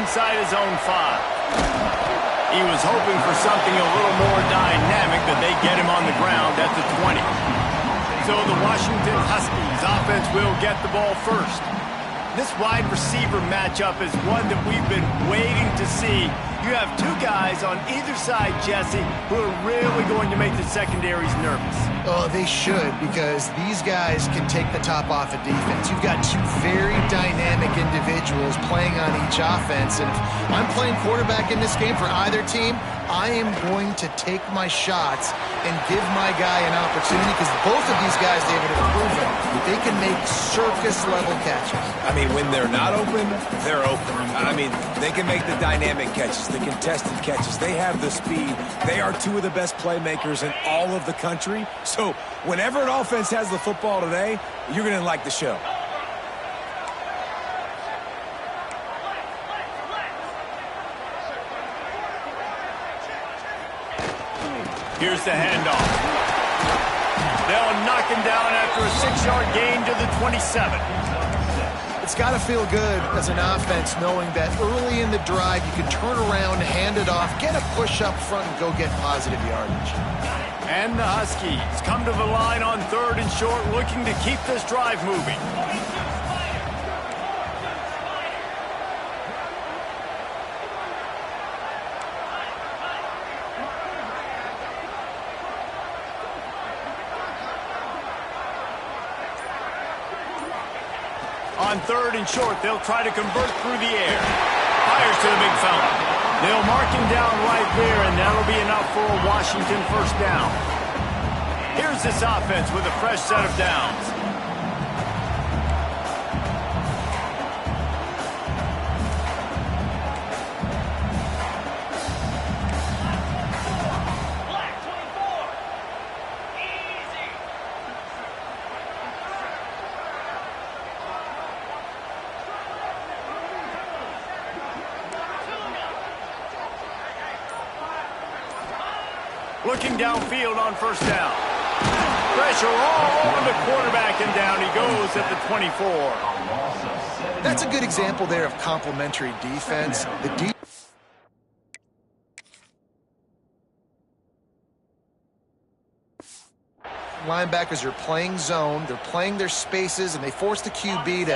inside his own 5. He was hoping for something a little more dynamic, but they get him on the ground at the 20. So the Washington Huskies offense will get the ball first. This wide receiver matchup is one that we've been waiting to see. You have two guys on either side, Jesse, who are really going to make the secondaries nervous. Oh, they should, because these guys can take the top off of defense. You've got two very dynamic individuals playing on each offense, and if I'm playing quarterback in this game for either team, I am going to take my shots and give my guy an opportunity, because both of these guys, David, have proven they can make circus-level catches. I mean, when they're not open, they're open. I mean, they can make the dynamic catches, the contested catches. They have the speed. They are two of the best playmakers in all of the country. So whenever an offense has the football today, you're going to like the show. Here's the handoff. They'll knock him down after a 6-yard gain to the 27. It's got to feel good as an offense knowing that early in the drive you can turn around, hand it off, get a push up front, and go get positive yardage. And the Huskies come to the line on 3rd and short, looking to keep this drive moving. On 3rd and short, they'll try to convert through the air. Fires to the big fella. They'll mark him down right there, and that'll be enough for a Washington first down. Here's this offense with a fresh set of downs. Looking downfield on first down. Pressure all over the quarterback, and down he goes at the 24. That's a good example there of complementary defense. Linebackers are playing zone, they're playing their spaces, and they force the QB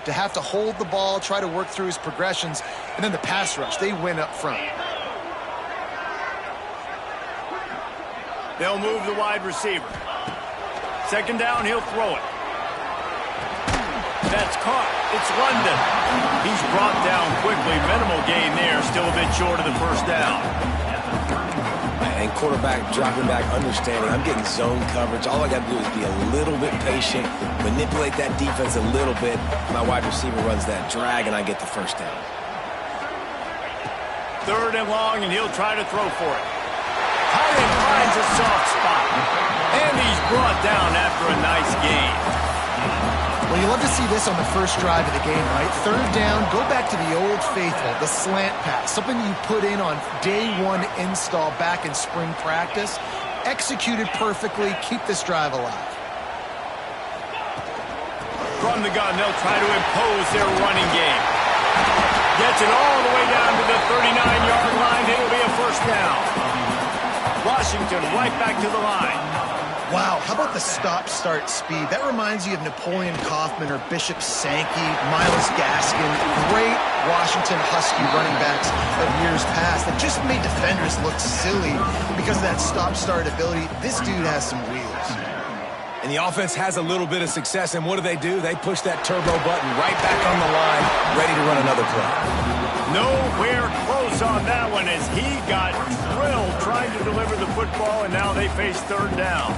to have to hold the ball, try to work through his progressions, and then the pass rush, they win up front. They'll move the wide receiver. 2nd down, he'll throw it. That's caught. It's London. He's brought down quickly. Minimal gain there. Still a bit short of the first down. And quarterback dropping back, understanding I'm getting zone coverage. All I got to do is be a little bit patient, manipulate that defense a little bit. My wide receiver runs that drag, and I get the first down. 3rd and long, and he'll try to throw for it. Tight end finds a soft spot. And he's brought down after a nice gain. Well, you love to see this on the first drive of the game, right? 3rd down, go back to the old faithful, the slant pass, something you put in on day 1 install back in spring practice. Executed perfectly, keep this drive alive. From the gun, they'll try to impose their running game. Gets it all the way down to the 39-yard line. It'll be a first down. Washington right back to the line. Wow, how about the stop-start speed? That reminds you of Napoleon Kaufman or Bishop Sankey, Myles Gaskin, great Washington Husky running backs of years past that just made defenders look silly because of that stop-start ability. This dude has some wheels. And the offense has a little bit of success, and what do? They push that turbo button right back on the line, ready to run another play. Nowhere close on that one as he got drilled trying to deliver the football, and now they face 3rd down.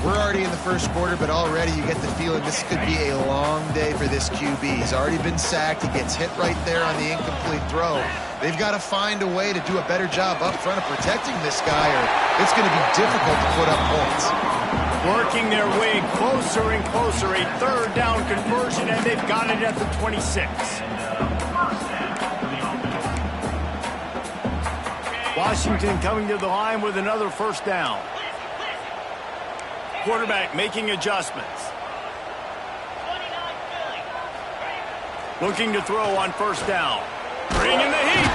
We're already in the first quarter, but already you get the feeling this could be a long day for this QB. He's already been sacked. He gets hit right there on the incomplete throw. They've got to find a way to do a better job up front of protecting this guy, or it's going to be difficult to put up points. Working their way closer and closer, a 3rd down conversion, and they've got it at the 26. Washington coming to the line with another first down. Quarterback making adjustments. Looking to throw on first down. Bringing the heat.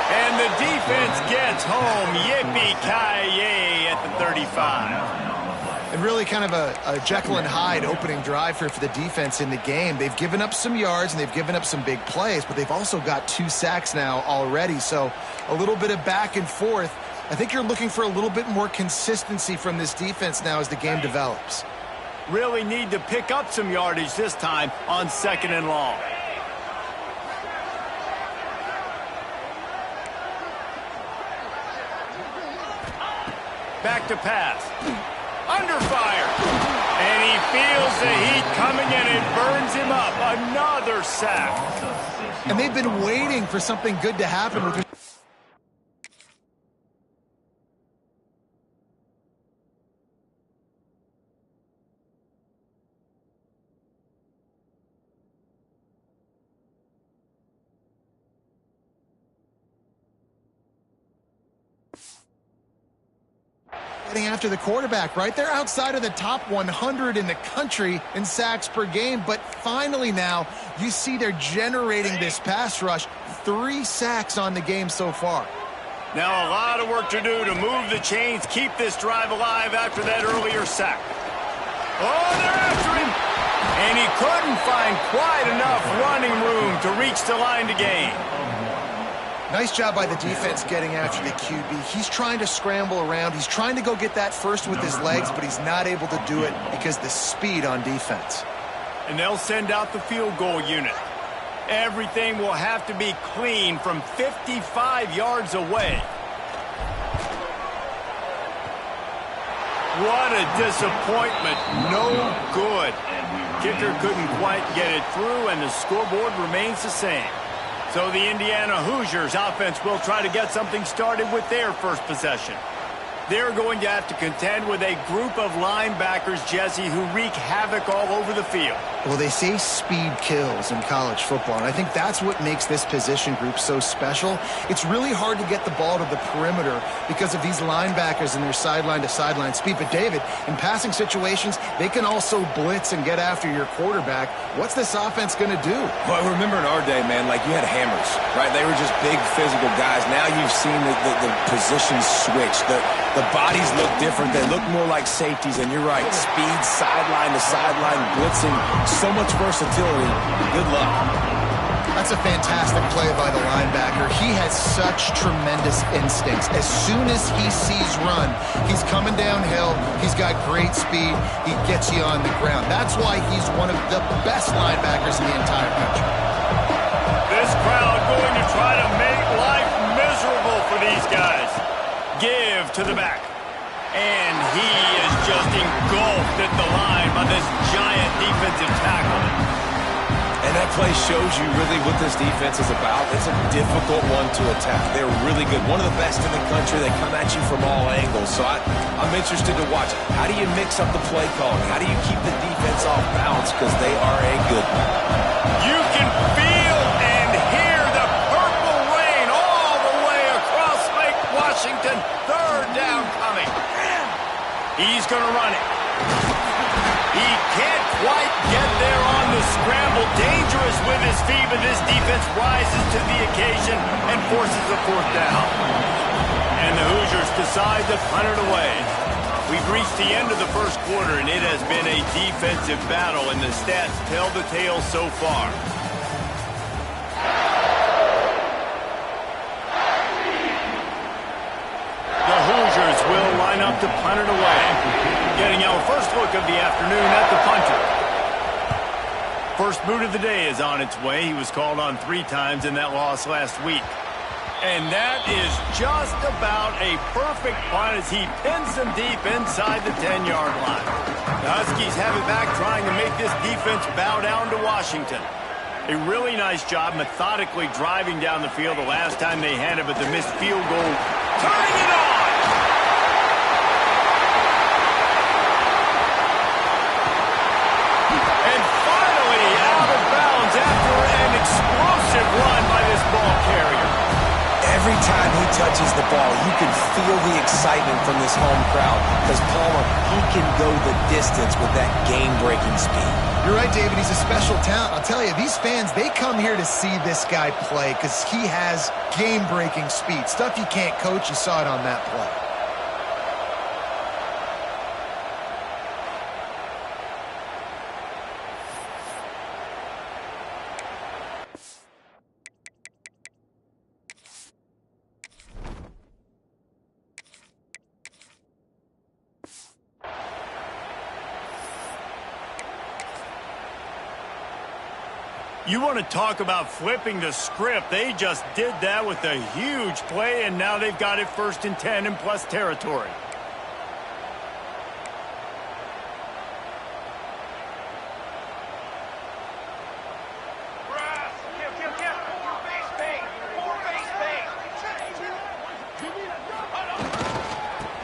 And the defense gets home. Yippee-ki-yay at the 35. And really kind of a Jekyll and Hyde opening drive for the defense in the game. They've given up some yards and they've given up some big plays, but they've also got 2 sacks now already. So a little bit of back and forth. I think you're looking for a little bit more consistency from this defense now as the game develops. Really need to pick up some yardage this time on 2nd and long. Back to pass. Under fire. And he feels the heat coming and it burns him up. Another sack. And they've been waiting for something good to happen with after the quarterback, right? They're outside of the top 100 in the country in sacks per game, but finally now you see they're generating this pass rush. 3 sacks on the game so far. Now a lot of work to do to move the chains, keep this drive alive after that earlier sack. Oh, they're after him! And he couldn't find quite enough running room to reach the line to gain. Nice job by the defense getting after the QB. He's trying to scramble around. He's trying to go get that first with his legs, but he's not able to do it because the speed on defense. And they'll send out the field goal unit. Everything will have to be clean from 55 yards away. What a disappointment. No good. Kicker couldn't quite get it through, and the scoreboard remains the same. So the Indiana Hoosiers offense will try to get something started with their first possession. They're going to have to contend with a group of linebackers, Jesse, who wreak havoc all over the field. Well, they say speed kills in college football, and I think that's what makes this position group so special. It's really hard to get the ball to the perimeter because of these linebackers and their sideline-to-sideline speed. But, David, in passing situations, they can also blitz and get after your quarterback. What's this offense going to do? Well, I remember in our day, man, like you had hammers, right? They were just big physical guys. Now you've seen the positions switch. The bodies look different. They look more like safeties, and you're right. Speed, sideline to sideline, blitzing, so much versatility. Good luck. That's a fantastic play by the linebacker. He has such tremendous instincts. As soon as he sees run, he's coming downhill. He's got great speed. He gets you on the ground. That's why he's one of the best linebackers in the entire country. This crowd going to try to make life miserable for these guys. Give to the back. And he is just engulfed at the line by this giant defensive tackle. And that play shows you really what this defense is about. It's a difficult one to attack. They're really good. One of the best in the country. They come at you from all angles. So I'm interested to watch. How do you mix up the play calling? How do you keep the defense off balance? Because they are a good one. You can feel and hear the purple rain all the way across Lake Washington. 3rd down coming. He's going to run it. He can't quite get there on the scramble. Dangerous with his feet, but this defense rises to the occasion and forces a 4th down. And the Hoosiers decide to punt it away. We've reached the end of the first quarter, and it has been a defensive battle, and the stats tell the tale so far. The Hoosiers will line up to punt it away. Getting our first look of the afternoon at the punter. First boot of the day is on its way. He was called on 3 times in that loss last week. And that is just about a perfect punt as he pins them deep inside the 10-yard line. The Huskies have it back trying to make this defense bow down to Washington. A really nice job methodically driving down the field the last time they had it, but the missed field goal turning it on. And finally out of bounds after an explosive run by this ball carrier. Every time he touches the ball, you can feel the excitement from this home crowd because Palmer, he can go the distance with that game-breaking speed. You're right, David. He's a special talent. I'll tell you, these fans, they come here to see this guy play because he has game-breaking speed. Stuff you can't coach. You saw it on that play. You want to talk about flipping the script. They just did that with a huge play, and now they've got it 1st and 10 in plus territory.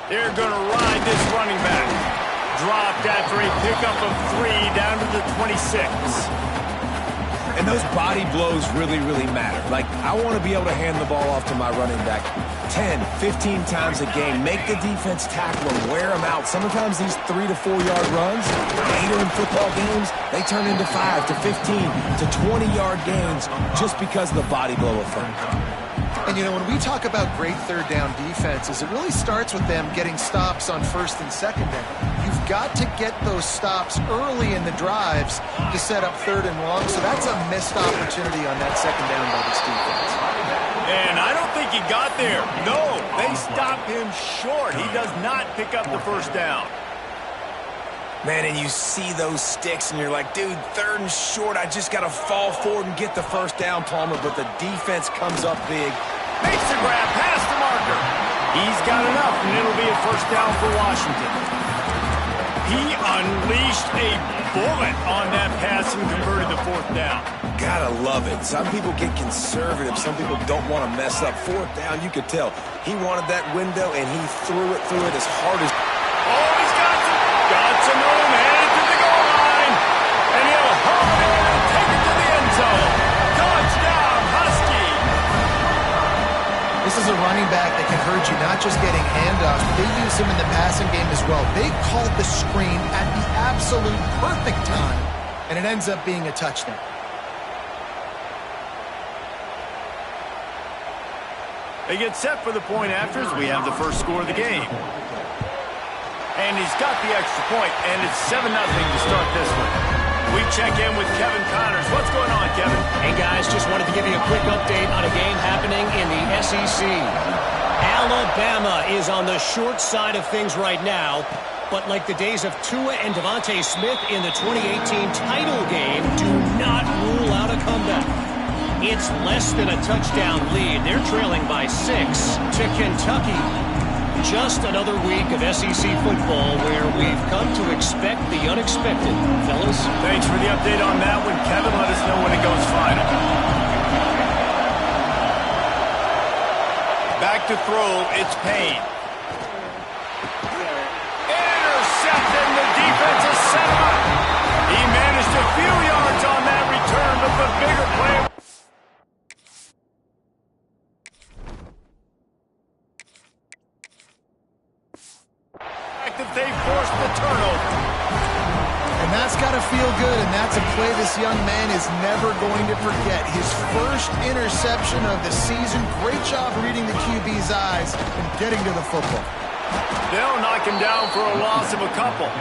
They're going to ride this running back. Dropped after a pickup of 3 down to the 26. And those body blows really, really matter. Like, I want to be able to hand the ball off to my running back 10, 15 times a game. Make the defense tackle them, wear them out. Sometimes these 3 to 4 yard runs, later in football games, they turn into 5 to 15 to 20 yard gains just because of the body blow effect. And, you know, when we talk about great third down defenses, it really starts with them getting stops on 1st and 2nd down. You've got to get those stops early in the drives to set up 3rd and long, so that's a missed opportunity on that 2nd down by this defense. And I don't think he got there. No, they stopped him short. He does not pick up the 1st down. Man, and you see those sticks, and you're like, dude, 3rd and short, I just got to fall forward and get the 1st down, Palmer, but the defense comes up big. Makes the grab past the marker. He's got enough, and it'll be a 1st down for Washington. He unleashed a bullet on that pass and converted the 4th down. Gotta love it. Some people get conservative. Some people don't want to mess up. 4th down, you could tell. He wanted that window, and he threw it as hard as... Oh, he's got some room, headed to the goal line, and he'll haul it in and take it to the end zone. Touchdown, Husky. This is a running back that can hurt you, not just getting handoffs, but they use him in the passing game as well. They called the screen at the absolute perfect time, and it ends up being a touchdown. They get set for the point after as we have the first score of the game. And he's got the extra point, and it's 7-0 to start this one. We check in with Kevin Connors. What's going on, Kevin? Hey, guys, just wanted to give you a quick update on a game happening in the SEC. Alabama is on the short side of things right now, but like the days of Tua and Devontae Smith in the 2018 title game, do not rule out a comeback. It's less than a touchdown lead. They're trailing by 6 to Kentucky. Just another week of SEC football where we've come to expect the unexpected. Fellas? Thanks for the update on that one, Kevin. Let us know when it goes final. Back to throw, it's Payne. Intercepted, the defense is set up. He managed a few yards on that return, but the bigger play... They forced the turnover. And that's got to feel good, and that's a play this young man is never going to forget. His first interception of the season. Great job reading the QB's eyes and getting to the football. They'll knock him down for a loss of a couple.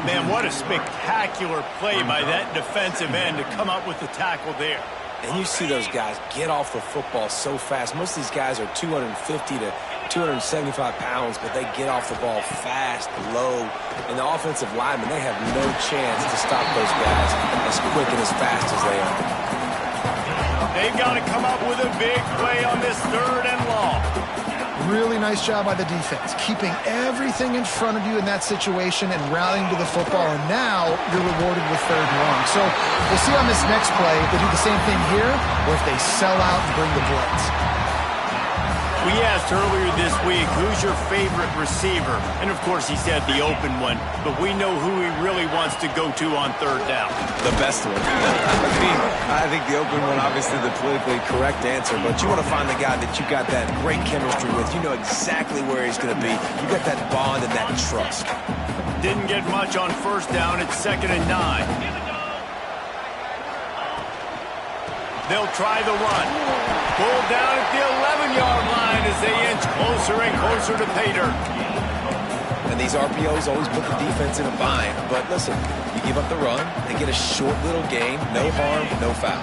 Man, what a spectacular play by that defensive end to come up with the tackle there. And you see those guys get off the football so fast. Most of these guys are 250 to 275 pounds, but they get off the ball fast, low. And the offensive linemen, they have no chance to stop those guys as quick and as fast as they are. They've got to come up with a big play on this 3rd and long. Really nice job by the defense, keeping everything in front of you in that situation and rallying to the football, and now you're rewarded with 3rd and long. So we'll see on this next play if they do the same thing here or if they sell out and bring the blitz. We have asked earlier this week, who's your favorite receiver? And, of course, he said the open one. But we know who he really wants to go to on third down. The best one. I think the open one, obviously the politically correct answer. But you want to find the guy that you got that great chemistry with. You know exactly where he's going to be. You got that bond and that trust. Didn't get much on first down. It's 2nd and 9. They'll try the run. Pulled down at the 11-yard line as they inch closer and closer to pay dirt. And these RPOs always put the defense in a bind. But listen, you give up the run, they get a short little gain, no harm, no foul.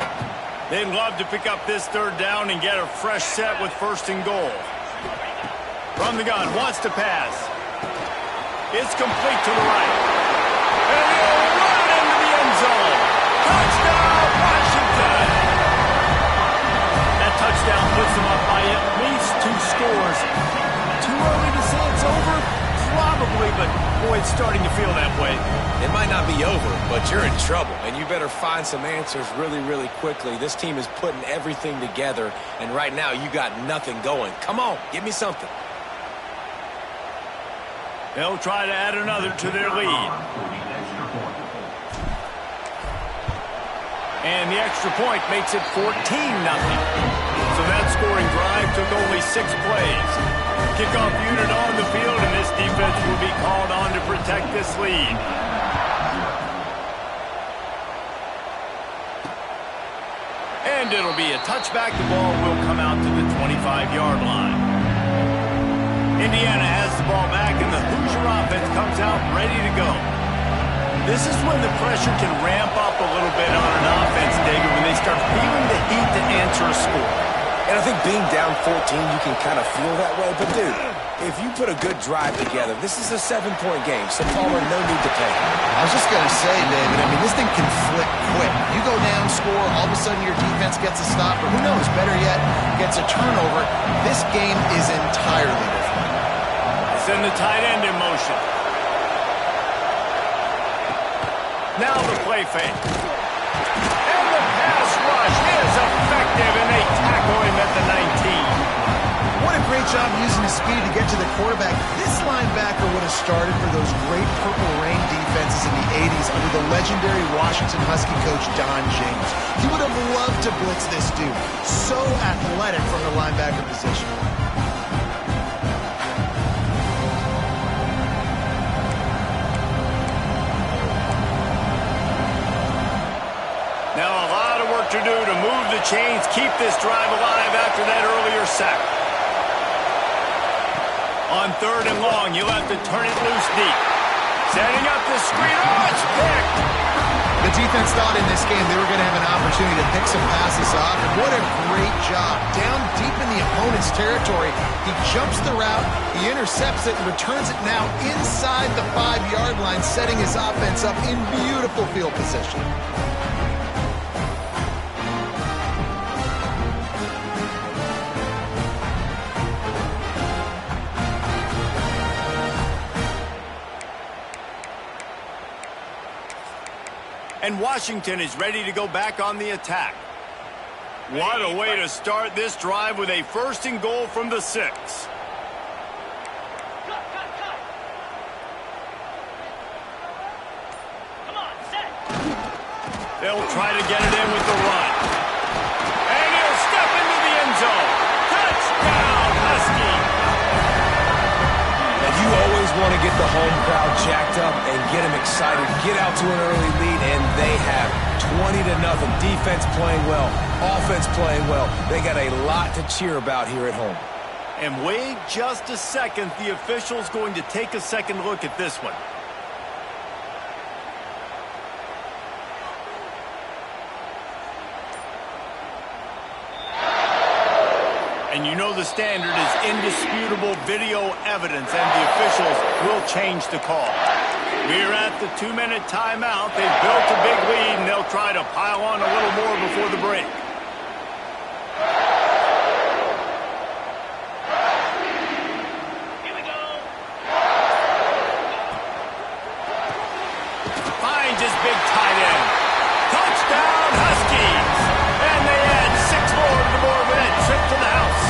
They'd love to pick up this third down and get a fresh set with 1st and goal. From the gun, wants to pass. It's complete to the right. And he'll run it into the end zone. Touchdown, Washington! Touchdown puts them up by at least 2 scores. Too early to say it's over? Probably, but boy, it's starting to feel that way. It might not be over, but you're in trouble, and you better find some answers really, really quickly. This team is putting everything together, and right now you got nothing going. Come on, give me something. They'll try to add another to their lead. And the extra point makes it 14-0. So that scoring drive took only 6 plays. Kickoff unit on the field, and this defense will be called on to protect this lead. And it'll be a touchback. The ball will come out to the 25-yard line. Indiana has the ball back, and the Hoosier offense comes out ready to go. This is when the pressure can ramp up a little bit on an offense, David, when they start feeling the heat to answer a score. And I think being down 14, you can kind of feel that way. But, dude, if you put a good drive together, this is a 7-point game. So, Palmer, no need to panic. I was just going to say, David, I mean, this thing can flip quick. You go down, score, all of a sudden your defense gets a stop, or who knows, better yet, gets a turnover. This game is entirely different. Send the tight end in motion. Now the play fake. And the pass rush is effective, and they tackle him at the 19. What a great job using his speed to get to the quarterback. This linebacker would have started for those great Purple Rain defenses in the 80s under the legendary Washington Husky coach Don James. He would have loved to blitz this dude. So athletic from the linebacker position. Now a lot of work to do to move the chains, keep this drive alive after that earlier sack. On 3rd and long, you'll have to turn it loose deep. Setting up the screen. Oh, it's picked! The defense thought in this game they were going to have an opportunity to pick some passes off, and what a great job. Down deep in the opponent's territory, he jumps the route, he intercepts it, and returns it now inside the 5-yard line, setting his offense up in beautiful field position. And Washington is ready to go back on the attack. What a way to start this drive with a 1st and goal from the 6. They'll try to get it in with the run. And he'll step into the end zone. Touchdown, Husky! You always want to get the home crowd jacked up and get them excited, get out to an early lead, and they have 20-0. Defense playing well, offense playing well. They got a lot to cheer about here at home. And wait just a second. The official's going to take a second look at this one. And you know the standard is indisputable video evidence, and the officials will change the call. We're at the 2-minute timeout. They've built a big lead, and they'll try to pile on a little more before the break. Here we go. Finds his big tight end. Touchdown, Huskies! And they add 6 more to the board with that trip to the house.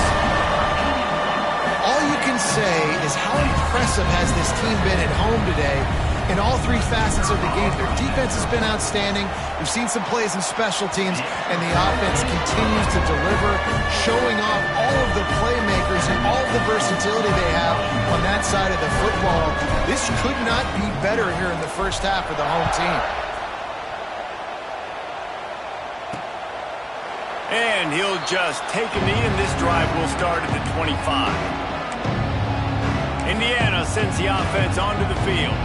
impressive has this team been at home today in all three facets of the game? Their defense has been outstanding. We've seen some plays in special teams, and the offense continues to deliver, showing off all of the playmakers and all of the versatility they have on that side of the football. This could not be better here in the first half for the home team. And he'll just take a knee, and this drive will start at the 25. Indiana sends the offense onto the field.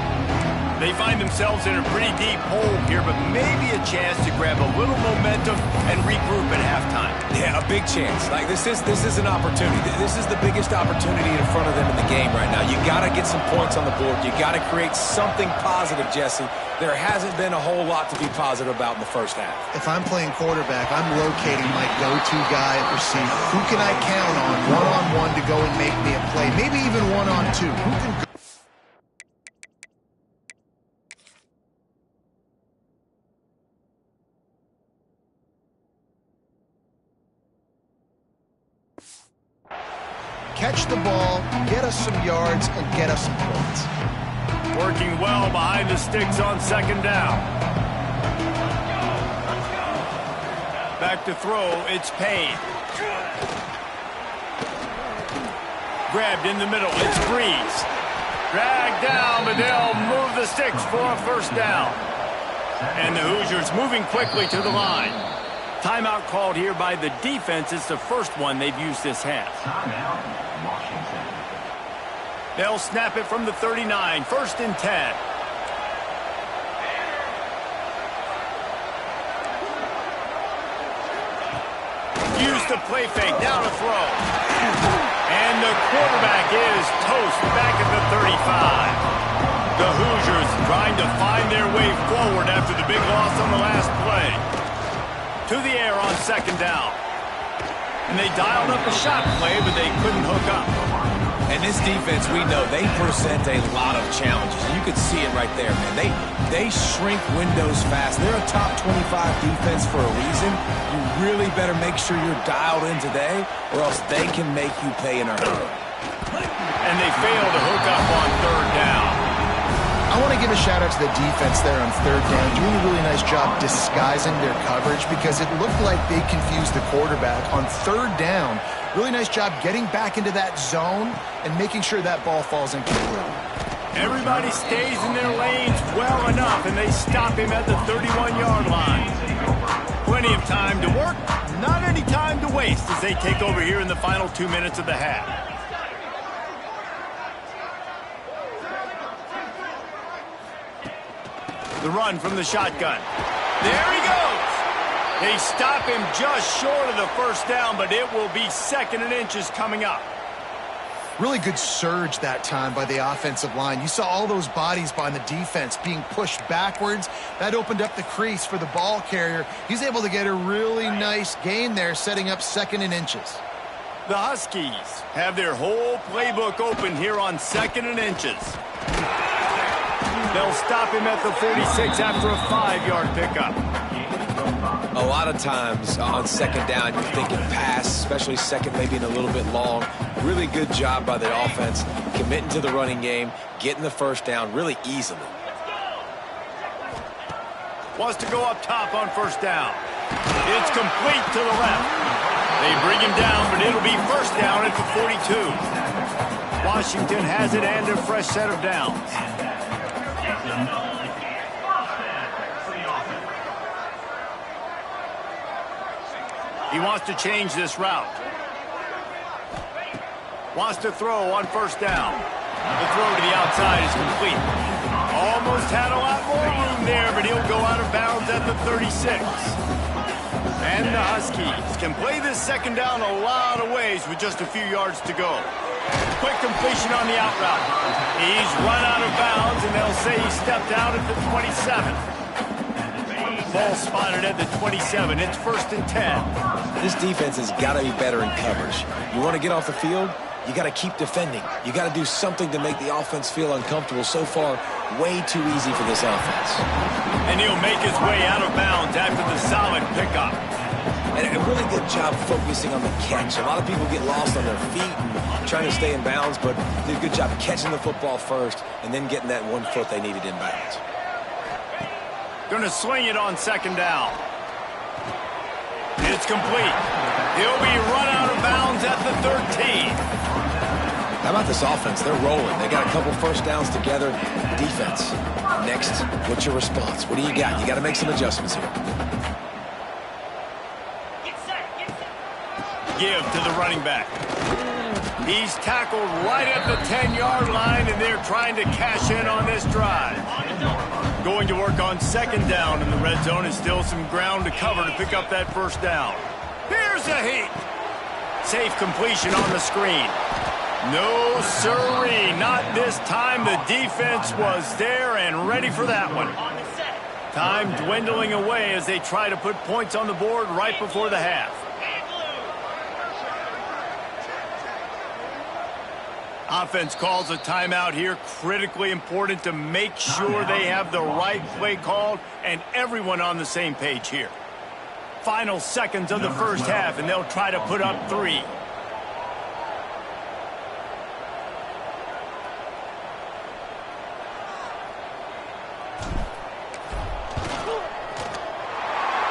They find themselves in a pretty deep hole here, but maybe a chance to grab a little momentum and regroup at halftime. Yeah, a big chance. Like this is an opportunity. This is the biggest opportunity in front of them in the game right now. You got to get some points on the board. You got to create something positive, Jesse. There hasn't been a whole lot to be positive about in the first half. If I'm playing quarterback, I'm locating my go-to guy at receiver. Who can I count on one-on-one to go and make me a play? Maybe even one-on-two. Who can go? Catch the ball, get us some yards, and get us some points. Working well behind the sticks on second down. Back to throw, it's Payne. Grabbed in the middle, it's Breeze. Dragged down, but they'll move the sticks for a first down. And the Hoosiers moving quickly to the line. Timeout called here by the defense. It's the first one they've used this half. They'll snap it from the 39, 1st and 10. Use the play fake, down to throw. And the quarterback is toast back at the 35. The Hoosiers trying to find their way forward after the big loss on the last play. To the air on second down. And they dialed up a shot play, but they couldn't hook up. And this defense, we know, they present a lot of challenges. You could see it right there, man. They shrink windows fast. They're a top 25 defense for a reason. You really better make sure you're dialed in today, or else they can make you pay in a hurry. And they fail to hook up on third down. I want to give a shout-out to the defense there on third down, doing a really nice job disguising their coverage because it looked like they confused the quarterback on third down. Really nice job getting back into that zone and making sure that ball falls incomplete. Everybody stays in their lanes well enough, and they stop him at the 31-yard line. Plenty of time to work, not any time to waste as they take over here in the final 2 minutes of the half. The run from the shotgun. There he goes. They stop him just short of the first down, but it will be 2nd and inches coming up. Really good surge that time by the offensive line. You saw all those bodies by the defense being pushed backwards. That opened up the crease for the ball carrier. He's able to get a really nice gain there, setting up 2nd and inches. The Huskies have their whole playbook open here on 2nd and inches. They'll stop him at the 46 after a 5-yard pickup. A lot of times on second down, you're thinking pass, especially second, maybe in a little bit long. Really good job by the offense, committing to the running game, getting the first down really easily. Wants to go up top on first down. It's complete to the left. They bring him down, but it'll be first down at the 42. Washington has it and a fresh set of downs. He wants to change this route. Wants to throw on first down. The throw to the outside is complete. Almost had a lot more room there, but he'll go out of bounds at the 36. And the Huskies can play this second down a lot of ways with just a few yards to go. Quick completion on the out route. He's run out of bounds, and they'll say he stepped out at the 27. Ball spotted at the 27. It's 1st and 10. This defense has got to be better in coverage. You want to get off the field, you got to keep defending. You got to do something to make the offense feel uncomfortable. So far, way too easy for this offense. And he'll make his way out of bounds after the solid pickup. And a really good job focusing on the catch. A lot of people get lost on their feet and trying to stay in bounds, but did a good job of catching the football first and then getting that 1 foot they needed in bounds. Going to swing it on second down. It's complete. He'll be run out of bounds at the 13. How about this offense? They're rolling. They got a couple first downs together. Defense. Next, what's your response? What do you got? You got to make some adjustments here. Give to the running back. He's tackled right at the 10-yard line, and they're trying to cash in on this drive. Going to work on second down in the red zone, and still some ground to cover to pick up that first down. Here's a heat. Safe completion on the screen. No, sirree, not this time. The defense was there and ready for that one. Time dwindling away as they try to put points on the board right before the half. Offense calls a timeout here. Critically important to make sure they have the right play called and everyone on the same page here. Final seconds of the first half, and they'll try to put up 3.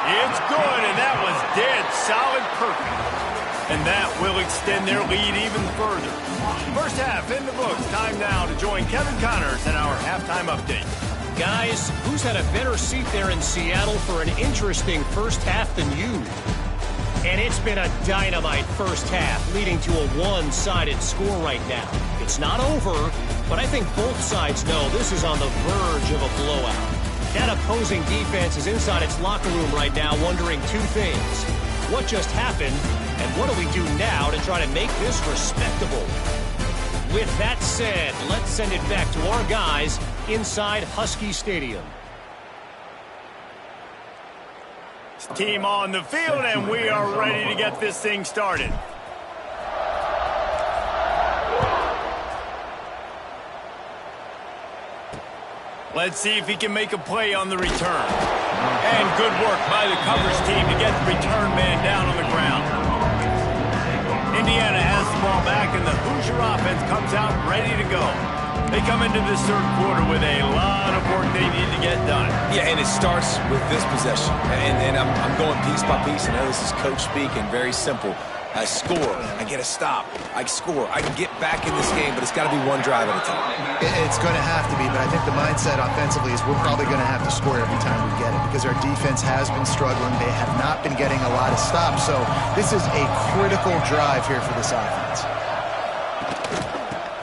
It's good, and that was dead solid perfect. And that will extend their lead even further. First half in the books. Time now to join Kevin Connors in our halftime update. Guys, who's had a better seat there in Seattle for an interesting first half than you? And it's been a dynamite first half, leading to a one-sided score right now. It's not over, but I think both sides know this is on the verge of a blowout. That opposing defense is inside its locker room right now wondering 2 things. What just happened, and what do we do now to try to make this respectable? With that said, let's send it back to our guys inside Husky Stadium. Team on the field, and we are ready to get this thing started. Let's see if he can make a play on the return. And good work by the coverage team to get the return man down on the ground. Indiana has the ball back, and the Hoosier offense comes out ready to go. They come into this third quarter with a lot of work they need to get done. Yeah, and it starts with this possession. And I'm going piece by piece. I know this is coach speak and very simple. I score. I get a stop. I score. I can get back in this game, but it's got to be one drive at a time. It's going to have to be, but I think the mindset offensively is we're probably going to have to score every time we get it because our defense has been struggling. They have not been getting a lot of stops, so this is a critical drive here for this offense.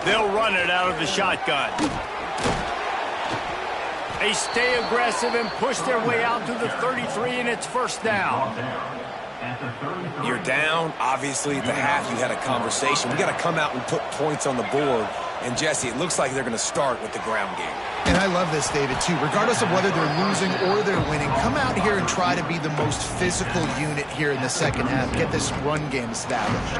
They'll run it out of the shotgun. They stay aggressive and push their way out to the 33, and it's first down. You're down. Obviously, at the half, you had a conversation. We got to come out and put points on the board. And, Jesse, it looks like they're going to start with the ground game. And I love this, David, too. Regardless of whether they're losing or they're winning, come out here and try to be the most physical unit here in the second half. Get this run game established.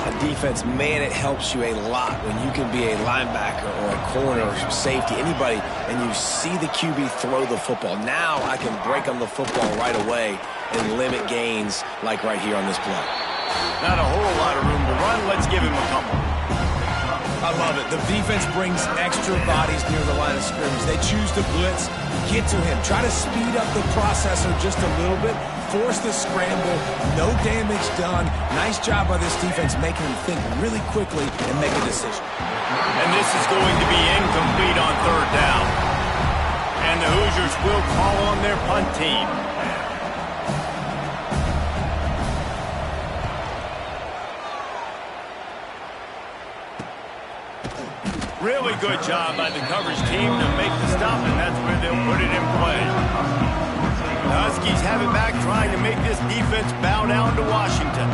A defense, man, it helps you a lot when you can be a linebacker or a corner or safety, anybody, and you see the QB throw the football. Now I can break on the football right away and limit gains like right here on this play. Not a whole lot of room to run. Let's give him a couple. I love it. The defense brings extra bodies near the line of scrimmage. They choose to blitz, get to him, try to speed up the processor just a little bit, force the scramble, no damage done. Nice job by this defense making him think really quickly and make a decision. And this is going to be incomplete on third down. And the Hoosiers will call on their punt team. Really good job by the coverage team to make the stop, and that's where they'll put it in play. The Huskies have it back, trying to make this defense bow down to Washington.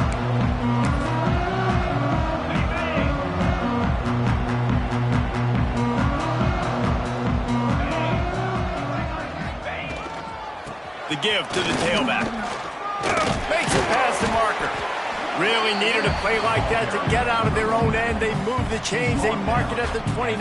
The give to the tailback. Makes it past the marker. Really needed a play like that to get out of their own end. They move the chains. They mark it at the 29.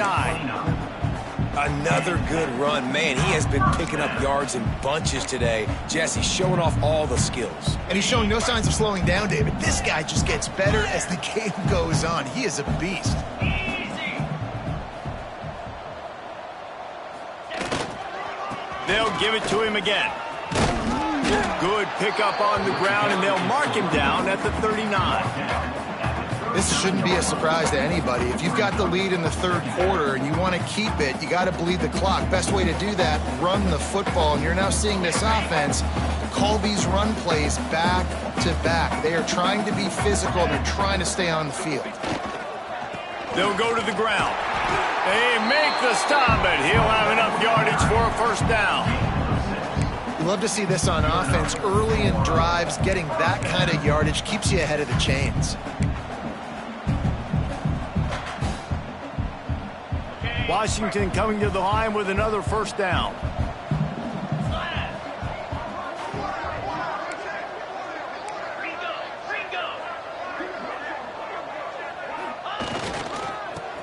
Another good run. Man, he has been picking up yards in bunches today. Jesse showing off all the skills. And he's showing no signs of slowing down, David. This guy just gets better as the game goes on. He is a beast. They'll give it to him again. Good pickup on the ground, and they'll mark him down at the 39. This shouldn't be a surprise to anybody. If you've got the lead in the third quarter and you want to keep it, you got to bleed the clock. Best way to do that, run the football. And you're now seeing this offense call these run plays back to back. They are trying to be physical, and they're trying to stay on the field. They'll go to the ground. They make the stop, but he'll have enough yardage for a first down. You love to see this on offense. Early in drives, getting that kind of yardage keeps you ahead of the chains. Washington coming to the line with another first down.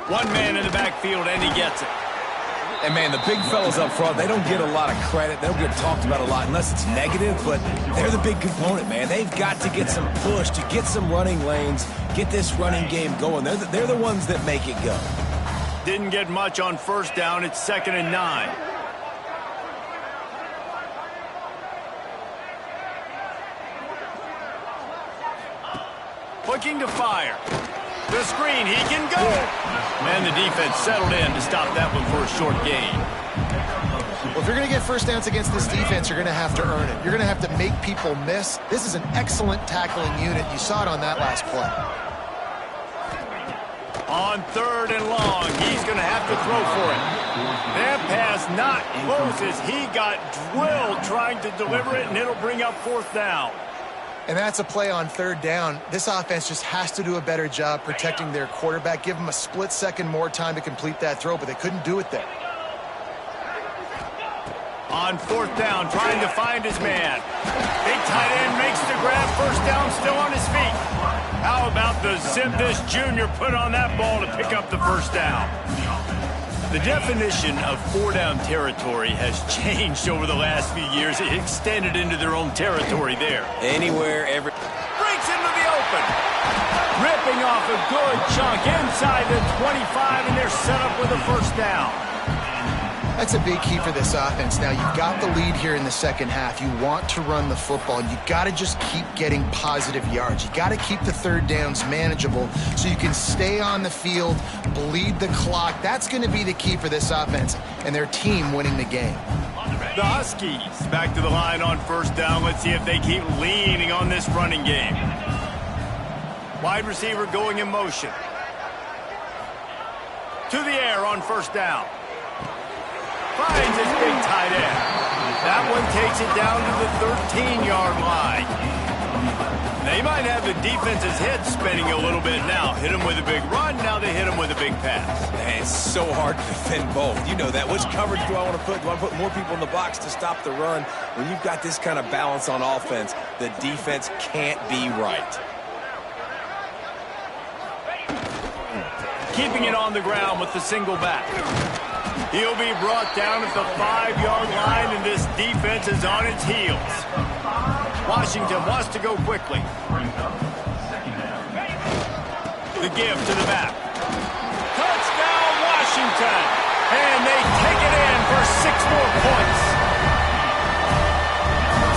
One man in the backfield, and he gets it. And, man, the big fellas up front, they don't get a lot of credit. They don't get talked about a lot unless it's negative, but they're the big component, man. They've got to get some push, to get some running lanes, get this running game going. They're the ones that make it go. Didn't get much on first down. It's 2nd and 9. Looking to fire. The screen, he can go. And the defense settled in to stop that one for a short gain. Well, if you're going to get first downs against this defense, you're going to have to earn it. You're going to have to make people miss. This is an excellent tackling unit. You saw it on that last play. On 3rd and long, he's going to have to throw for it. That pass not close as he got drilled trying to deliver it, and it'll bring up 4th down. And that's a play on 3rd down. This offense just has to do a better job protecting their quarterback. Give them a split second more time to complete that throw, but they couldn't do it there. On 4th down, trying to find his man. Big tight end makes the grab. First down, still on his feet. How about the zip this junior put on that ball to pick up the first down? The definition of 4-down territory has changed over the last few years. It extended into their own territory there. Anywhere, every... Breaks into the open. Ripping off a good chunk inside the 25, and they're set up with a first down. That's a big key for this offense. Now, you've got the lead here in the second half. You want to run the football. You got to just keep getting positive yards. You got to keep the 3rd downs manageable so you can stay on the field, bleed the clock. That's going to be the key for this offense and their team winning the game. The Huskies back to the line on first down. Let's see if they keep leaning on this running game. Wide receiver going in motion. To the air on first down. Finds his big tight end. That one takes it down to the 13-yard line. They might have the defense's head spinning a little bit now. Hit him with a big run, now they hit him with a big pass. Man, it's so hard to defend both. You know that. Which coverage do I want to put? Do I put more people in the box to stop the run? When you've got this kind of balance on offense, the defense can't be right. Keeping it on the ground with the single back. He'll be brought down at the 5-yard line, and this defense is on its heels. Washington wants to go quickly. The give to the back. Touchdown, Washington! And they take it in for 6 more points.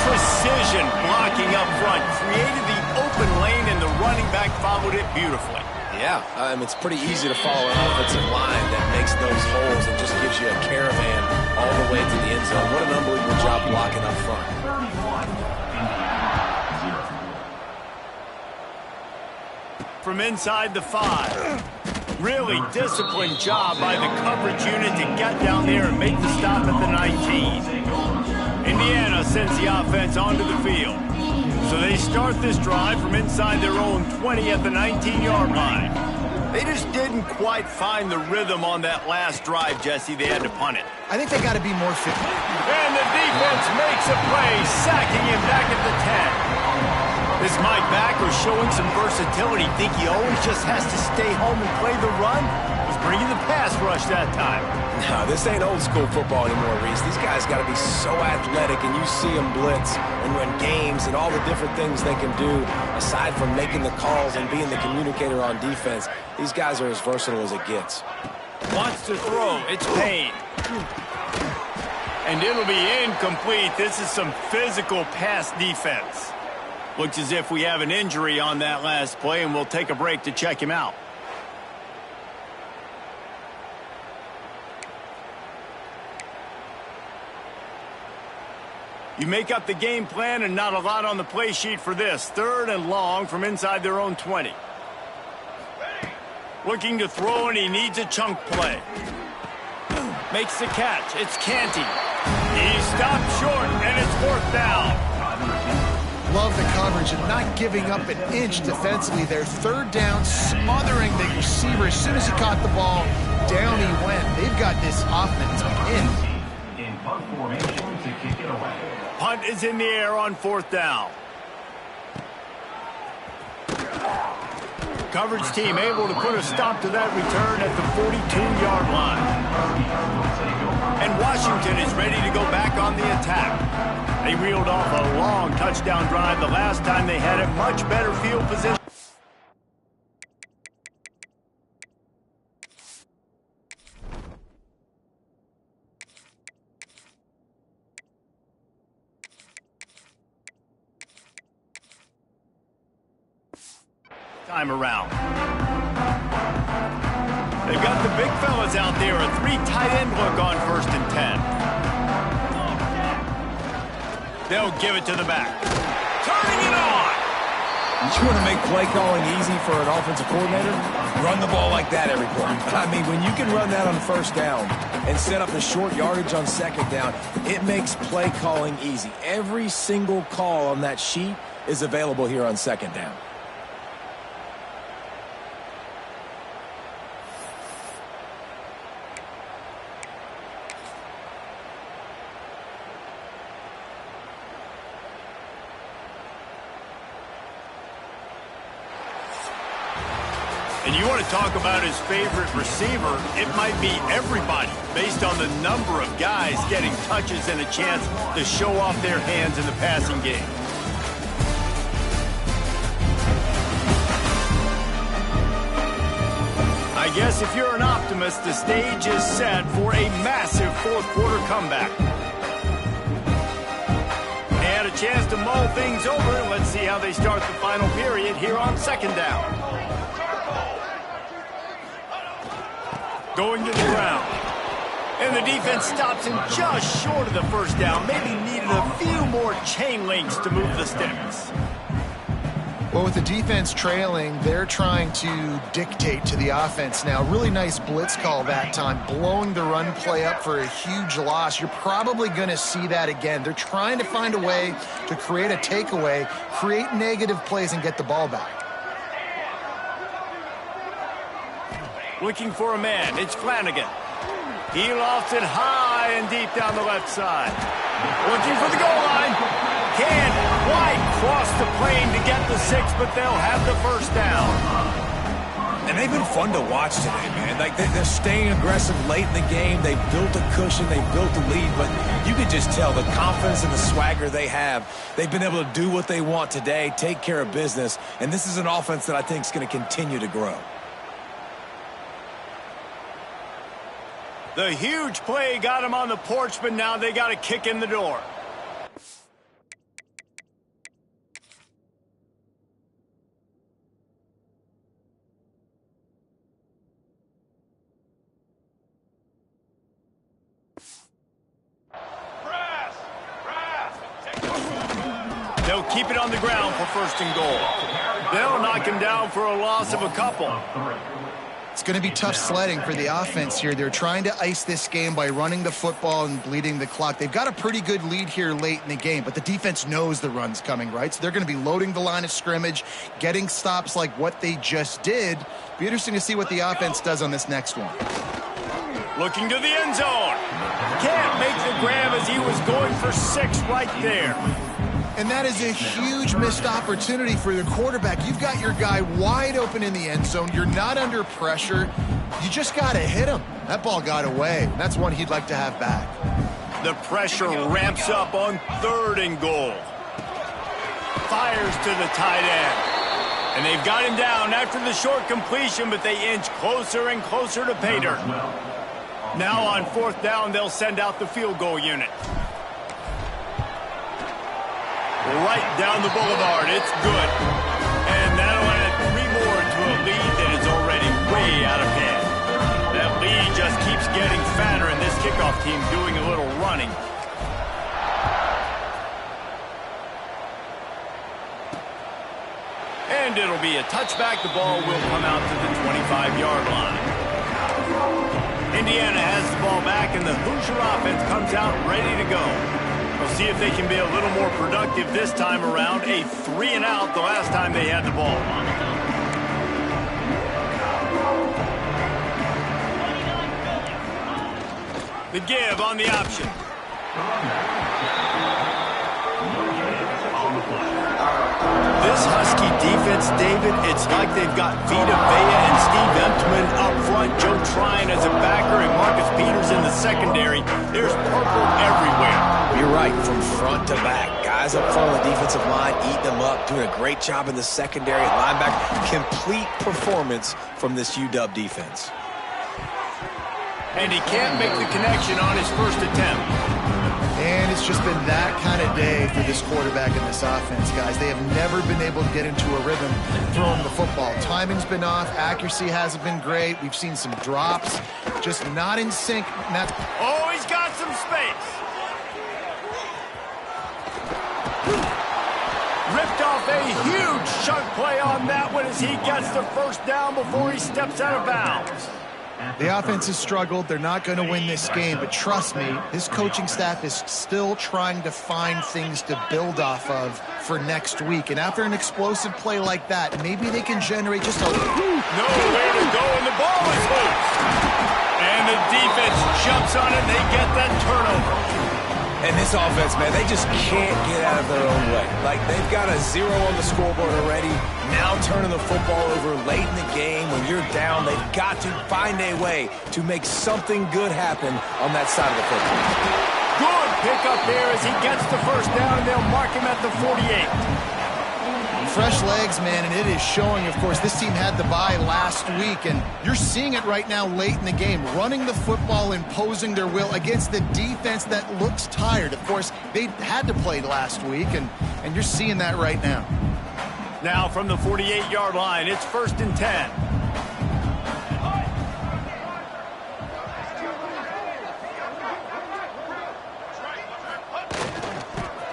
Precision blocking up front. Created the open lane, and the running back followed it beautifully. Yeah, it's pretty easy to follow an offensive line that makes those holes and just gives you a caravan all the way to the end zone. What an unbelievable job blocking up front. From inside the 5. Really disciplined job by the coverage unit to get down there and make the stop at the 19. Indiana sends the offense onto the field. So they start this drive from inside their own 20 at the 19-yard line. They just didn't quite find the rhythm on that last drive, Jesse. They had to punt it. I think they got to be more fit. And the defense makes a play, sacking him back at the 10. This Mike backer showing some versatility. Think he always just has to stay home and play the run? Was bringing the pass rush that time. No, this ain't old school football anymore, Reese. These guys got to be so athletic, and you see them blitz and run games and all the different things they can do aside from making the calls and being the communicator on defense. These guys are as versatile as it gets. Wants to throw. It's Payne. And it'll be incomplete. This is some physical pass defense. Looks as if we have an injury on that last play, and we'll take a break to check him out. You make up the game plan and not a lot on the play sheet for this. 3rd and long from inside their own 20. Looking to throw, and he needs a chunk play. Makes the catch. It's Canty. He stopped short, and it's 4th down. Love the coverage and not giving up an inch defensively there. 3rd down, smothering the receiver. As soon as he caught the ball, down he went. They've got this offense pinned. In punt formation to kick it away. Punt is in the air on 4th down. Coverage team able to put a stop to that return at the 42-yard line. And Washington is ready to go back on the attack. They reeled off a long touchdown drive the last time they had a much better field position. Time around. They've got the big fellas out there. A 3 tight end look on 1st and 10. They'll give it to the back. Turning it on. You want to make play calling easy for an offensive coordinator? Run the ball like that every quarter. I mean, when you can run that on 1st down and set up the short yardage on 2nd down, it makes play calling easy. Every single call on that sheet is available here on 2nd down. And you want to talk about his favorite receiver, it might be everybody based on the number of guys getting touches and a chance to show off their hands in the passing game. I guess if you're an optimist, the stage is set for a massive 4th quarter comeback. They had a chance to mull things over. Let's see how they start the final period here on 2nd down. Going to the ground. And the defense stops him just short of the 1st down. Maybe needed a few more chain links to move the sticks. Well, with the defense trailing, they're trying to dictate to the offense now. Really nice blitz call that time, blowing the run play up for a huge loss. You're probably going to see that again. They're trying to find a way to create a takeaway, create negative plays, and get the ball back. Looking for a man. It's Flanagan. He lofts it high and deep down the left side. Looking for the goal line. Can't quite cross the plane to get the 6, but they'll have the 1st down. And they've been fun to watch today, man. Like, they're staying aggressive late in the game. They've built a cushion. They've built a lead. But you can just tell the confidence and the swagger they have. They've been able to do what they want today, take care of business. And this is an offense that I think is going to continue to grow. The huge play got him on the porch, but now they got to kick in the door. They'll keep it on the ground for 1st and goal. They'll knock him down for a loss of a couple. It's going to be tough sledding for the offense here. They're trying to ice this game by running the football and bleeding the clock. They've got a pretty good lead here late in the game, but the defense knows the run's coming, right? So they're going to be loading the line of scrimmage, getting stops like what they just did. Be interesting to see what the offense does on this next one. Looking to the end zone. Can't make the grab as he was going for 6 right there. And that is a huge missed opportunity for the quarterback. You've got your guy wide open in the end zone. You're not under pressure. You just got to hit him. That ball got away. That's one he'd like to have back. The pressure ramps up on 3rd and goal. Fires to the tight end. And they've got him down after the short completion, but they inch closer and closer to pay dirt. Now on 4th down, they'll send out the field goal unit. Right down the boulevard. It's good. And that'll add 3 more to a lead that is already way out of hand. That lead just keeps getting fatter, and this kickoff team doing a little running. And it'll be a touchback. The ball will come out to the 25-yard line. Indiana has the ball back, and the Hoosier offense comes out ready to go. We'll see if they can be a little more productive this time around. A 3-and-out the last time they had the ball. The give on the option. This Husky defense, David, it's like they've got Vita Vea and Steve Emtman up front, Joe Tryon as a backer, and Marcus Peters in the secondary. There's purple everywhere. You're right, from front to back. Guys up front on the defensive line, eating them up, doing a great job in the secondary at linebacker. Complete performance from this UW defense. And he can't make the connection on his first attempt. And it's just been that kind of day for this quarterback and this offense, guys. They have never been able to get into a rhythm throwing the football. Timing's been off. Accuracy hasn't been great. We've seen some drops. Just not in sync. Oh, he's got some space. Ripped off a huge chunk play on that one as he gets the first down before he steps out of bounds. The offense has struggled. They're not going to win this game, but trust me, his coaching staff is still trying to find things to build off of for next week. And after an explosive play like that, maybe they can generate just a... Nowhere to go, and the ball is loose. And the defense jumps on it, and they get that turnover. And this offense, man, they just can't get out of their own way. Like, they've got a 0 on the scoreboard already. Now turning the football over late in the game. When you're down, they've got to find a way to make something good happen on that side of the football. Good pickup there as he gets the first down, and they'll mark him at the 48. Fresh legs, man, and it is showing. Of course, this team had the bye last week, and you're seeing it right now late in the game. Running the football, imposing their will against the defense that looks tired. Of course, they had to play last week, and you're seeing that right now. Now from the 48-yard line, it's 1st and 10.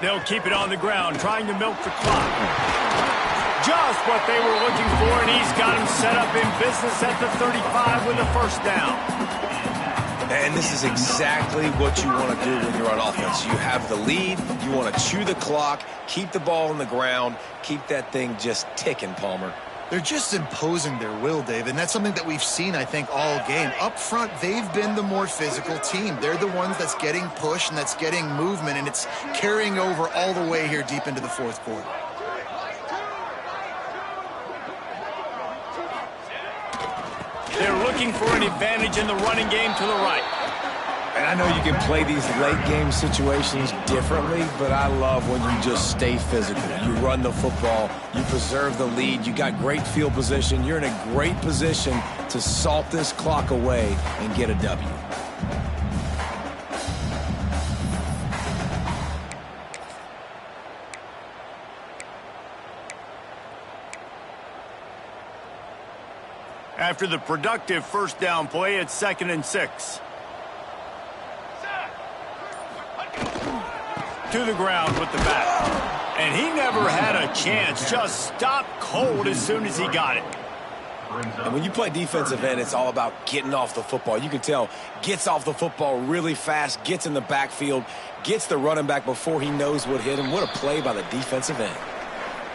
They'll keep it on the ground, trying to milk the clock. Just what they were looking for, and he's got him set up in business at the 35 with a first down. And this is exactly what you want to do when you're on offense. You have the lead, you want to chew the clock, keep the ball on the ground, keep that thing just ticking, Palmer. They're just imposing their will, Dave, and that's something that we've seen, I think, all game. Up front, they've been the more physical team. They're the ones that's getting pushed and that's getting movement, and it's carrying over all the way here deep into the fourth quarter. They're looking for an advantage in the running game to the right. And I know you can play these late-game situations differently, but I love when you just stay physical. You run the football, you preserve the lead, you got great field position, you're in a great position to salt this clock away and get a W. After the productive first down play, it's 2nd and 6. To the ground with the bat. And he never had a chance. Just stopped cold as soon as he got it. And when you play defensive end, it's all about getting off the football. You can tell, gets off the football really fast, gets in the backfield, gets the running back before he knows what hit him. What a play by the defensive end.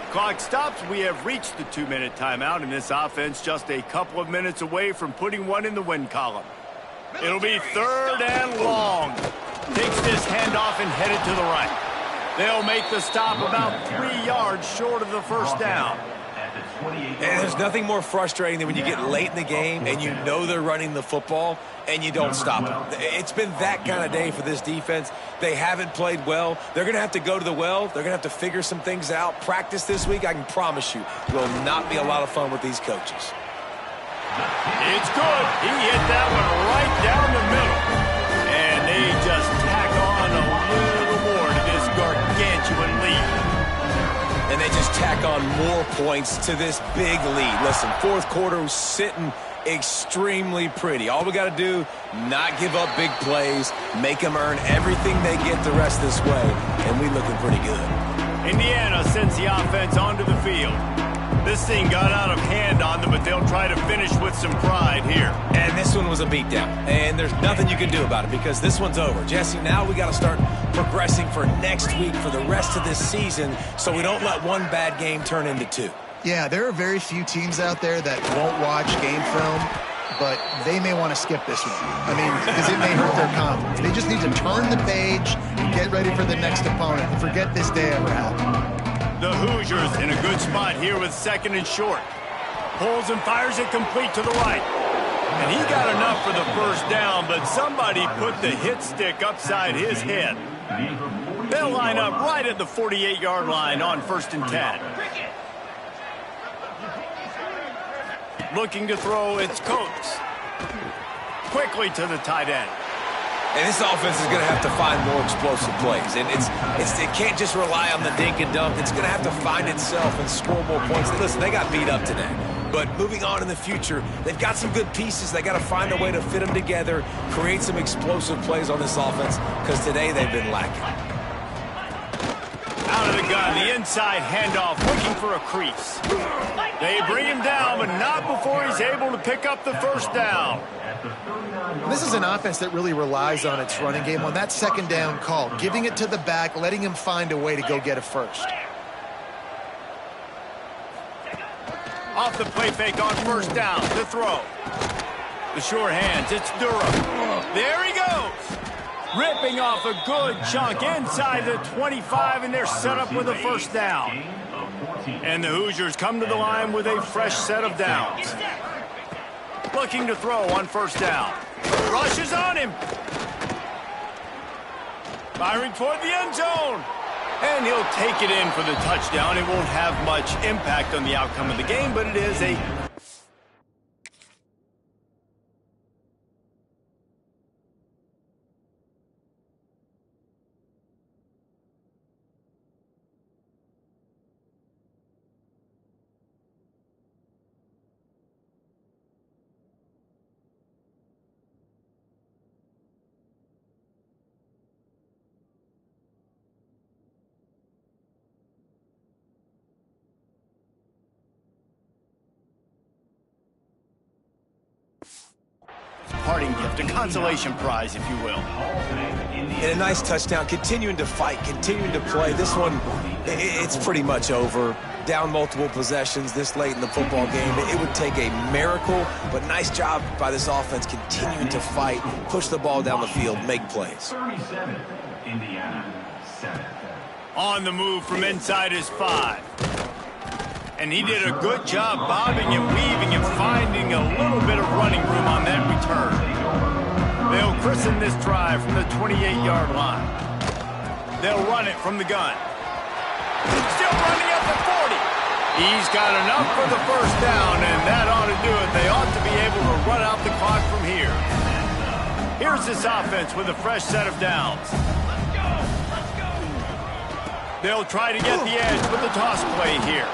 Clock stops. We have reached the 2-minute timeout, and this offense just a couple of minutes away from putting one in the win column. It'll be 3rd and long. Takes this handoff and headed to the right. They'll make the stop about 3 yards short of the first down. And there's nothing more frustrating than when you get late in the game and you know they're running the football and you don't stop them. It's been that kind of day for this defense. They haven't played well. They're going to have to go to the well. They're going to have to figure some things out. Practice this week, I can promise you, will not be a lot of fun with these coaches. It's good. He hit that one right down the middle. And they just tack on a little more to this gargantuan lead. And they just tack on more points to this big lead. Listen, fourth quarter was sitting extremely pretty. All we got to do, not give up big plays, make them earn everything they get the rest this way, and we looking pretty good. Indiana sends the offense onto the field. This thing got out of hand on them, but they'll try to finish with some pride here. And this one was a beatdown, and there's nothing you can do about it because this one's over. Jesse, now we got to start progressing for next week for the rest of this season so we don't let one bad game turn into two. Yeah, there are very few teams out there that won't watch game film, but they may want to skip this one. I mean, because it may hurt their confidence. They just need to turn the page and get ready for the next opponent and forget this day ever happened. The Hoosiers in a good spot here with second and short. Pulls and fires it complete to the right. And he got enough for the first down, but somebody put the hit stick upside his head. They'll line up right at the 48-yard line on 1st and 10. Looking to throw, it's Coates. Quickly to the tight end. And this offense is going to have to find more explosive plays. And it can't just rely on the dink and dunk. It's going to have to find itself and score more points. Listen, they got beat up today. But moving on in the future, they've got some good pieces. They got to find a way to fit them together, create some explosive plays on this offense, because today they've been lacking. Out of the gun, the inside handoff, looking for a crease. They bring him down, but not before he's able to pick up the first down. This is an offense that really relies on its running game on that second down call, giving it to the back, letting him find a way to go get a first. Off the play fake on first down, to throw. The sure hands, it's Durham. There he goes. Ripping off a good chunk inside the 25, and they're set up with a first down. And the Hoosiers come to the line with a fresh set of downs. Looking to throw on first down. Rushes on him. Firing toward the end zone. And he'll take it in for the touchdown. It won't have much impact on the outcome of the game, but it is a parting gift, a consolation prize, if you will. And a nice touchdown, continuing to fight, continuing to play. This one, it's pretty much over. Down multiple possessions this late in the football game. It would take a miracle, but nice job by this offense continuing to fight, push the ball down the field, make plays. 37, Indiana, 7. On the move from inside his 5. And he did a good job bobbing and weaving and finding a little bit of running room on that return. They'll christen this drive from the 28-yard line. They'll run it from the gun. Still running at the 40. He's got enough for the first down, and that ought to do it. They ought to be able to run out the clock from here. Here's this offense with a fresh set of downs. They'll try to get the edge with the toss play here.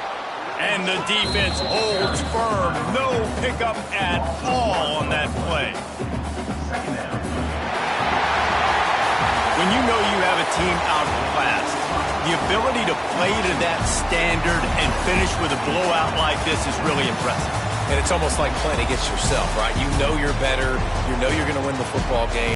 And the defense holds firm. No pickup at all on that play. When you know you have a team outclassed, the ability to play to that standard and finish with a blowout like this is really impressive. And it's almost like playing against yourself, right? You know you're better. You know you're going to win the football game.